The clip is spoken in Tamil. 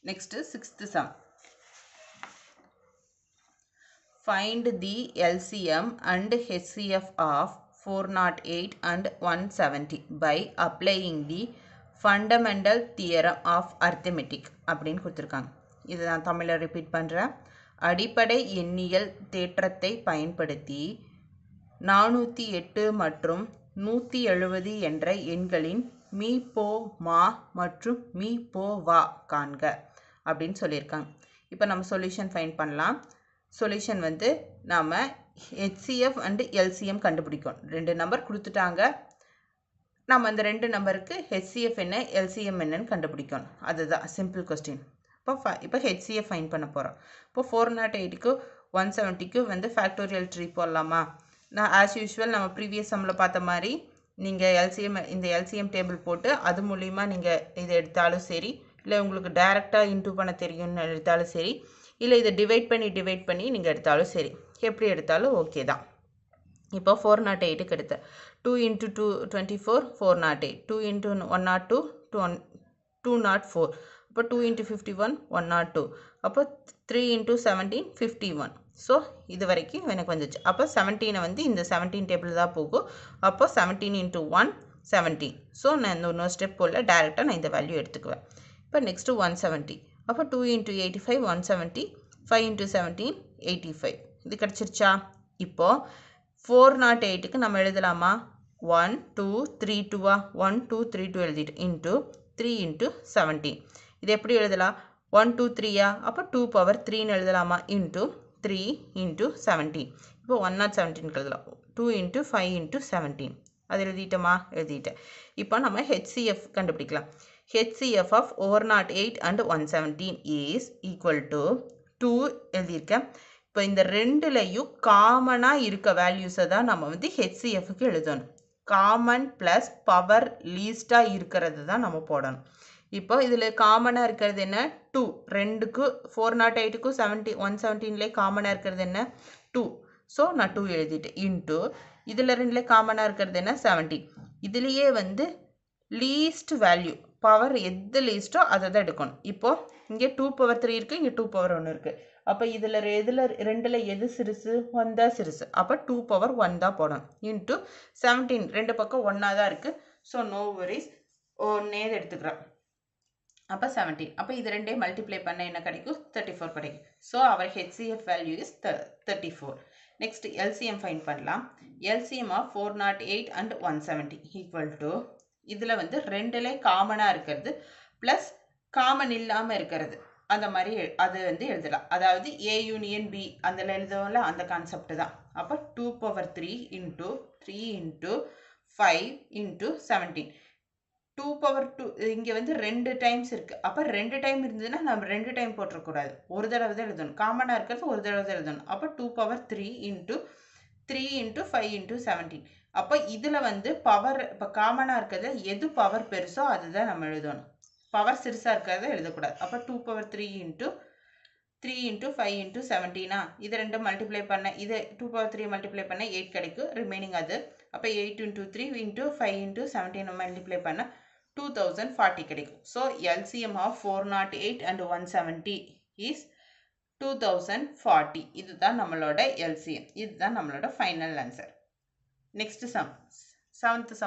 Next, sixth sum. Find the LCM and HCF of 408 and 170 by applying the fundamental theorem of arithmetic அப்படின்னு கொடுத்துருக்காங்க. இதை நான் தமிழில் ரிப்பீட் பண்ணுறேன். அடிப்படை எண்ணியல் தேற்றத்தை பயன்படுத்தி 408 மற்றும் 170 என்ற எண்களின் மீ போ மா மற்றும் மீ போ வா காண்க அப்படின்னு சொல்லியிருக்காங்க. இப்போ நம்ம சொல்யூஷன் ஃபைண்ட் பண்ணலாம். சொல்யூஷன் வந்து நாம் HCF அண்டு LCM கண்டுபிடிக்கணும். ரெண்டு நம்பர் கொடுத்துட்டாங்க. நம்ம அந்த ரெண்டு நம்பருக்கு HCF என்ன LCM என்னன்னு கண்டுபிடிக்கணும். அதுதான் சிம்பிள் கொஸ்டின். இப்போ HCF ஃபைண்ட் பண்ண போகிறோம். இப்போ 408க்கு 170க்கு வந்து ஃபேக்டோரியல் ட்ரீ போடலாமா? நான் ஆஸ் யூஷுவல் நம்ம ப்ரீவியஸ் சம்மில் பார்த்த மாதிரி நீங்கள் இந்த LCM டேபிள் போட்டு அது மூலிமா நீங்கள் இதை எடுத்தாலும் சரி, இல்லை உங்களுக்கு டைரெக்டாக இன்டூ பண்ண தெரியும்னு எடுத்தாலும் சரி, இல்லை இதை டிவைட் பண்ணி நீங்கள் எடுத்தாலும் சரி, எப்படி எடுத்தாலும் ஓகே தான். இப்போ 408க்கு எடுத்த 2 × 2 24 408, 2 × 102 204, அப்போ 2 × 51 102, அப்போ 3 × 17 51. ஸோ இது வரைக்கும் எனக்கு வந்துச்சு. அப்போ 17 வந்து இந்த 17 டேபிள் தான் போகும். அப்போ 17 × 1 17. ஸோ நான் இந்த இன்னொரு ஸ்டெப் போல் டைரெக்டாக நான் இந்த வேல்யூ எடுத்துக்குவேன். இப்போ நெக்ஸ்ட்டு 170, அப்போ 2 × 85 170, 5 × 17 85. இது கிடச்சிருச்சா? இப்போது 408க்கு நம்ம எழுதலாமா? 1 2 3 2 1 2 3 2 எழுதிட்டு இன்ட்டு 3 × 17. இது எப்படி எழுதலாம்? 1 2 3 அப்போ 2 பவர் 3ன்னு எழுதலாமா? இன்ட்டு 3 × 17. இப்போ 117 எழுதலாம். 2 × 5 × 17. அது எழுதிட்டோமா? எழுதிட்டேன். இப்போ நம்ம HCF கண்டுபிடிக்கலாம். HCF of 408 and 117 is equal to 2 எழுதியிருக்கேன். இப்போ இந்த ரெண்டுலையும் காமனாக இருக்க வேல்யூஸை தான் நம்ம வந்து HCFக்கு எழுதணும். காமன் ப்ளஸ் பவர் லீஸ்டாக இருக்கிறது தான் நம்ம போடணும். இப்போ இதில் காமனாக இருக்கிறது என்ன? 2. ரெண்டுக்கு 408க்கும் 117லே காமனாக இருக்கிறது என்ன? 2. ஸோ நான் 2 எழுதிட்டேன். இன்ட்டு இதில் ரெண்டுல காமனாக இருக்கிறது என்ன? 17. இதுலேயே வந்து லீஸ்ட் வேல்யூ பவர் எது லீஸ்ட்டோ அதை தான் எடுக்கணும். இப்போது இங்கே 2 பவர் 3 இருக்குது, இங்கே 2 பவர் 1 இருக்குது. அப்போ இதில் ரெண்டில் எது சிறுசு? 1 தான் சிறுசு. அப்போ 2 பவர் 1 தான் போடணும். இன்ட்டு 17 ரெண்டு பக்கம் 1 தான் இருக்குது. ஸோ நோ வரிஸ், ஒன்னே எடுத்துக்கிறோம். அப்போ 17. அப்போ இது ரெண்டே மல்டிப்ளை பண்ண என்ன கிடைக்கும்? 34 கிடைக்கும். ஸோ அவர் HCF value is 34. Next LCM find பண்ணலாம். LCM of 408 and 170 equal to இதில் வந்து ரெண்டுலே காமனாக இருக்கிறது ப்ளஸ் காமன் இல்லாமல் இருக்கிறது அந்த மாதிரி அது வந்து எழுதலாம். அதாவது A யூனியன் B அதில் எழுதுவோம்ல, அந்த கான்செப்ட் தான். அப்போ 2 பவர் 3 இன்ட்டு 3 × 5 × 17. 2 பவர் 2 இங்கே வந்து 2 டைம்ஸ் இருக்குது. அப்போ 2 டைம் இருந்ததுன்னா நம்ம 2 டைம் போட்டுறக்கூடாது, ஒரு தடவை தான் எழுதணும். காமனாக இருக்கிறது ஒரு தடவை தான் எழுதணும். அப்போ 2 பவர் 3 இன்ட்டு 3 × 5 × 17. அப்போ இதில் வந்து பவர் இப்போ காமனாக இருக்கிறது எது பவர் பெருசோ அதுதான் நம்ம எழுதணும். பவர் சிறுசாக இருக்கிறத எழுதக்கூடாது. அப்போ 2 பவர் 3 இன்ட்டு 3 × 5 × 17. இது ரெண்டு மல்டிப்ளை பண்ண, இது 2 பவர் 3 மல்டிப்ளை பண்ண 8 கிடைக்கும். ரிமைனிங் அது. அப்போ 8 × 3 × 5 × 17 மல்டிப்ளை பண்ண 2040 கிடைக்கும். So LCM of 408 and 170 is 2040. இதுதான் நம்மளோட LCM. இதுதான் நம்மளோட final answer. Next sum, 7th some.